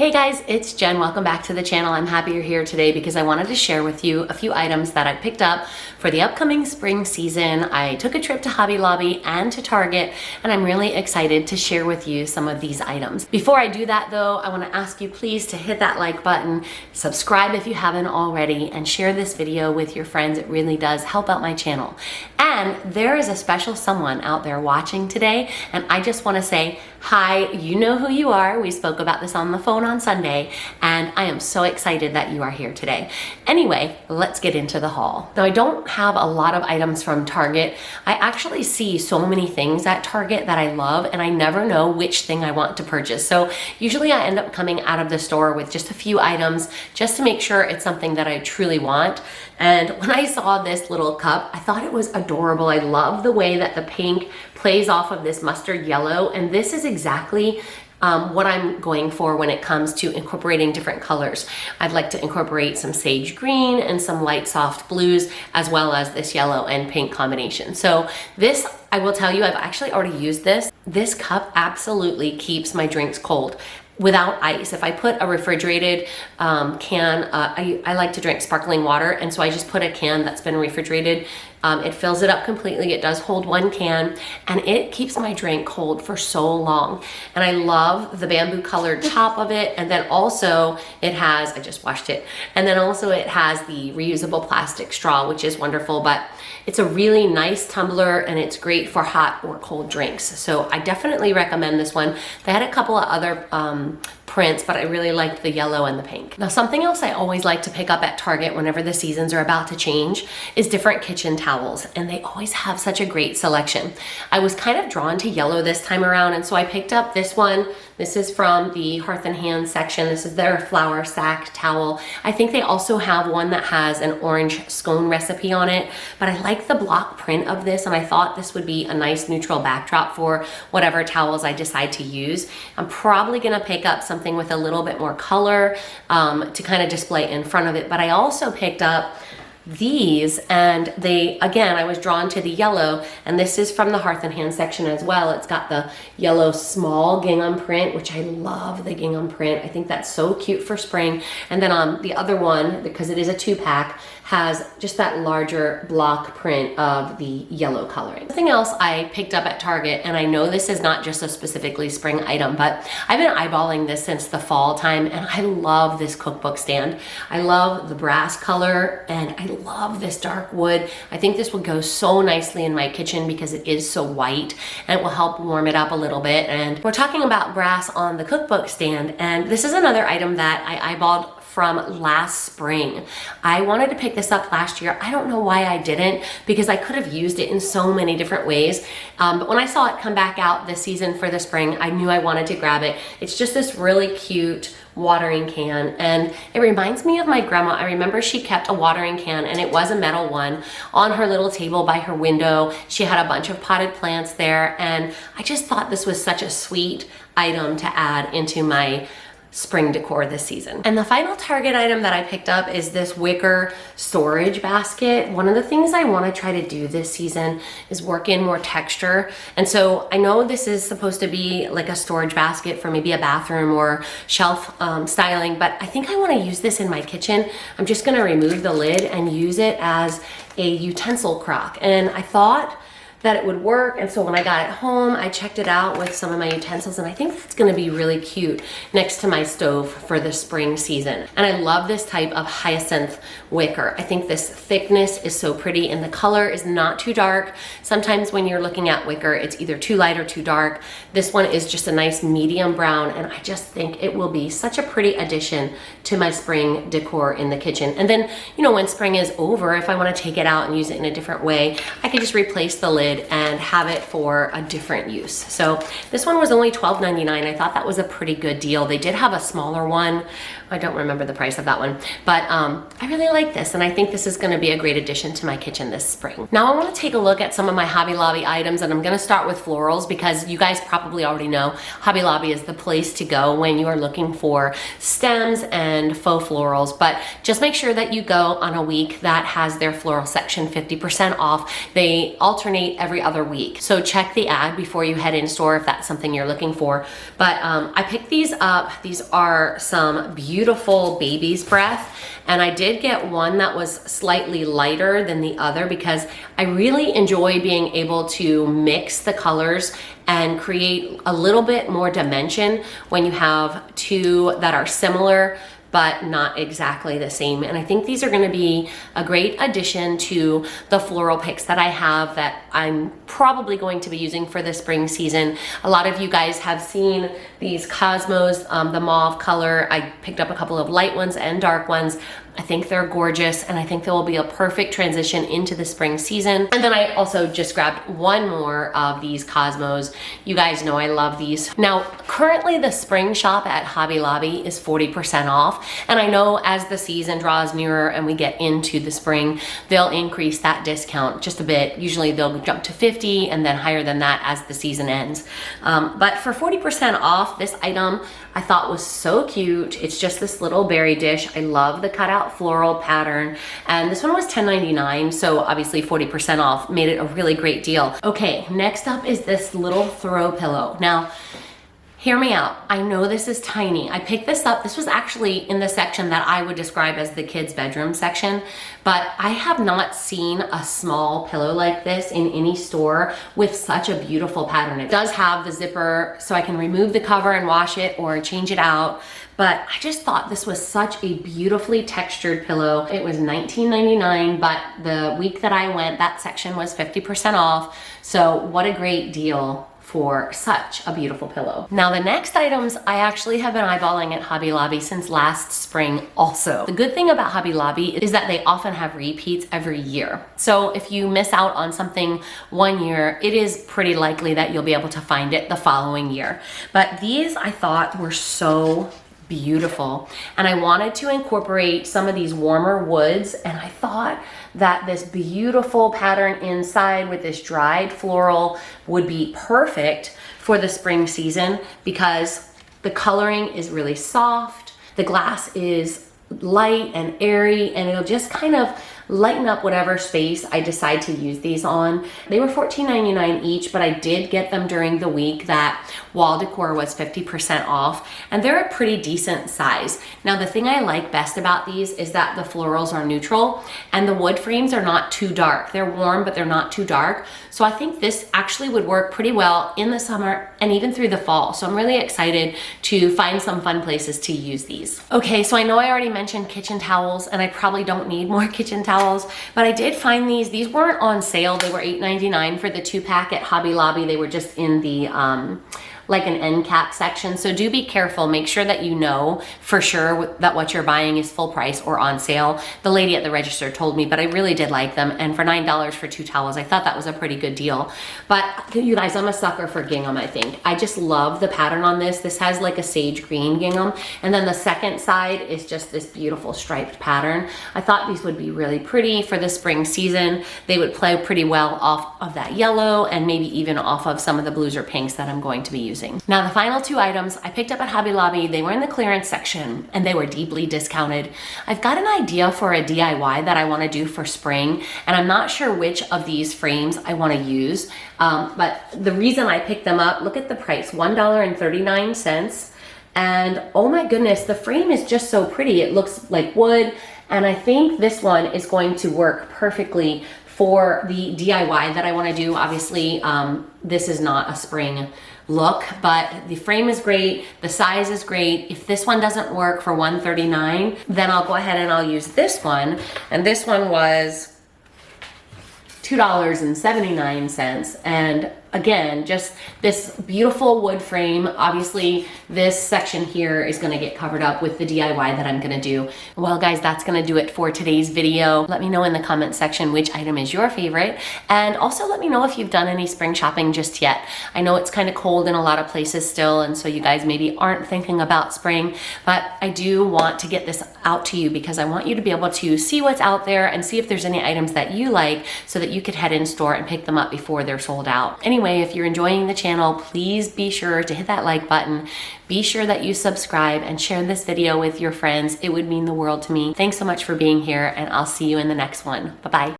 Hey guys, it's Jen. Welcome back to the channel. I'm happy you're here today because I wanted to share with you a few items that I picked up for the upcoming spring season. I took a trip to Hobby Lobby and to Target, and I'm really excited to share with you some of these items. Before I do that though, I want to ask you please to hit that like button, subscribe if you haven't already, and share this video with your friends. It really does help out my channel. And there is a special someone out there watching today, and I just want to say hi. You know who you are. We spoke about this on the phone on Sunday, and I am so excited that you are here today. Anyway, let's get into the haul. Now, I don't have a lot of items from Target. I actually see so many things at Target that I love, and I never know which thing I want to purchase. So usually I end up coming out of the store with just a few items just to make sure it's something that I truly want. And when I saw this little cup, I thought it was adorable. I love the way that the pink plays off of this mustard yellow, and this is exactly what I'm going for when it comes to incorporating different colors. I'd like to incorporate some sage green and some light soft blues, as well as this yellow and pink combination. So this, I will tell you, I've actually already used this. This cup absolutely keeps my drinks cold without ice. If I put a refrigerated can, I like to drink sparkling water, and so I just put a can that's been refrigerated. It fills it up completely. It does hold one can, and it keeps my drink cold for so long. And I love the bamboo colored top of it, and then also it has, I just washed it, and then also it has the reusable plastic straw, which is wonderful. But it's a really nice tumbler, and it's great for hot or cold drinks. So I definitely recommend this one. They had a couple of other prints, but I really liked the yellow and the pink. Now, something else I always like to pick up at Target whenever the seasons are about to change is different kitchen towels, and they always have such a great selection. I was kind of drawn to yellow this time around, and so I picked up this one. This is from the Hearth and Hand section. This is their flour sack towel. I think they also have one that has an orange scone recipe on it, but I like the block print of this, and I thought this would be a nice neutral backdrop for whatever towels I decide to use. I'm probably gonna pick up something with a little bit more color to kind of display in front of it, but I also picked up these, and they, again, I was drawn to the yellow, and this is from the Hearth and Hand section as well. It's got the yellow small gingham print, which I love the gingham print. I think that's so cute for spring. And then the other one, because it is a 2-pack, has just that larger block print of the yellow coloring. Something else I picked up at Target, and I know this is not just a specifically spring item, but I've been eyeballing this since the fall time, and I love this cookbook stand. I love the brass color, and I love this dark wood. I think this would go so nicely in my kitchen because it is so white, and it will help warm it up a little bit. And we're talking about brass on the cookbook stand, and this is another item that I eyeballed from last spring. I wanted to pick this up last year. I don't know why I didn't, because I could have used it in so many different ways. But when I saw it come back out this season for the spring, I knew I wanted to grab it. It's just this really cute watering can, and it reminds me of my grandma. I remember she kept a watering can, and it was a metal one, on her little table by her window. She had a bunch of potted plants there, and I just thought this was such a sweet item to add into my spring decor this season. And the final Target item that I picked up is this wicker storage basket. One of the things I want to try to do this season is work in more texture. And so I know this is supposed to be like a storage basket for maybe a bathroom or shelf styling, but I think I want to use this in my kitchen. I'm just going to remove the lid and use it as a utensil crock. And I thought that it would work, and so when I got it home, I checked it out with some of my utensils, and I think that's gonna be really cute next to my stove for the spring season. And I love this type of hyacinth wicker. I think this thickness is so pretty, and the color is not too dark. Sometimes when you're looking at wicker, it's either too light or too dark. This one is just a nice medium brown, and I just think it will be such a pretty addition to my spring decor in the kitchen. And then, you know, when spring is over, if I wanna take it out and use it in a different way, I could just replace the lid and have it for a different use. So this one was only $12.99. I thought that was a pretty good deal. They did have a smaller one. I don't remember the price of that one, but I really like this, and I think this is gonna be a great addition to my kitchen this spring. Now I wanna take a look at some of my Hobby Lobby items, and I'm gonna start with florals because you guys probably already know Hobby Lobby is the place to go when you are looking for stems and faux florals, but just make sure that you go on a week that has their floral section 50% off. They alternate maybe every other week. So check the ad before you head in store if that's something you're looking for. But I picked these up. These are some beautiful baby's breath. And I did get one that was slightly lighter than the other because I really enjoy being able to mix the colors and create a little bit more dimension when you have two that are similar but not exactly the same. And I think these are gonna be a great addition to the floral picks that I have that I'm probably going to be using for the spring season. A lot of you guys have seen these Cosmos, the mauve color. I picked up a couple of light ones and dark ones. I think they're gorgeous, and I think they will be a perfect transition into the spring season. And then I also just grabbed one more of these Cosmos. You guys know I love these. Now, currently the spring shop at Hobby Lobby is 40% off. And I know as the season draws nearer and we get into the spring, they'll increase that discount just a bit. Usually they'll jump to 50 and then higher than that as the season ends. But for 40% off, this item I thought was so cute. It's just this little berry dish. I love the cutout floral pattern, and this one was $10.99, so obviously 40% off made it a really great deal. Okay, next up is this little throw pillow. Now, hear me out. I know this is tiny. I picked this up. This was actually in the section that I would describe as the kids' bedroom section, but I have not seen a small pillow like this in any store with such a beautiful pattern. It does have the zipper, so I can remove the cover and wash it or change it out. But I just thought this was such a beautifully textured pillow. It was $19.99, but the week that I went, that section was 50% off. So what a great deal for such a beautiful pillow. Now the next items I actually have been eyeballing at Hobby Lobby since last spring also. The good thing about Hobby Lobby is that they often have repeats every year. So if you miss out on something one year, it is pretty likely that you'll be able to find it the following year. But these I thought were so beautiful, and I wanted to incorporate some of these warmer woods, and I thought that this beautiful pattern inside with this dried floral would be perfect for the spring season because the coloring is really soft, the glass is light and airy, and it'll just kind of lighten up whatever space I decide to use these on. They were $14.99 each, but I did get them during the week that Wall Decor was 50% off, and they're a pretty decent size. Now, the thing I like best about these is that the florals are neutral and the wood frames are not too dark. They're warm, but they're not too dark. So I think this actually would work pretty well in the summer and even through the fall. So I'm really excited to find some fun places to use these. Okay, so I know I already mentioned kitchen towels, and I probably don't need more kitchen towels, but I did find these. These weren't on sale. They were $8.99 for the 2-pack at Hobby Lobby. They were just in the like an end cap section. So do be careful. Make sure that you know for sure that what you're buying is full price or on sale. The lady at the register told me, but I really did like them. And for $9 for 2 towels, I thought that was a pretty good deal. But you guys, I'm a sucker for gingham, I think. I just love the pattern on this. This has like a sage green gingham. And then the second side is just this beautiful striped pattern. I thought these would be really pretty for the spring season. They would play pretty well off of that yellow and maybe even off of some of the blues or pinks that I'm going to be using. Now the final 2 items I picked up at Hobby Lobby, they were in the clearance section and they were deeply discounted. I've got an idea for a DIY that I want to do for spring, and I'm not sure which of these frames I want to use, but the reason I picked them up, look at the price, $1.39. And oh my goodness, the frame is just so pretty. It looks like wood, and I think this one is going to work perfectly for the DIY that I want to do. Obviously, this is not a spring look, but the frame is great, the size is great. If this one doesn't work for $139, then I'll go ahead and I'll use this one. And this one was $2.79. And again, just this beautiful wood frame. Obviously, this section here is gonna get covered up with the DIY that I'm gonna do. Well, guys, that's gonna do it for today's video. Let me know in the comment section which item is your favorite. And also let me know if you've done any spring shopping just yet. I know it's kind of cold in a lot of places still, and so you guys maybe aren't thinking about spring, but I do want to get this out to you because I want you to be able to see what's out there and see if there's any items that you like so that you could head in store and pick them up before they're sold out. Anyway, if you're enjoying the channel, please be sure to hit that like button. Be sure that you subscribe and share this video with your friends. It would mean the world to me. Thanks so much for being here, and I'll see you in the next one. Bye-bye.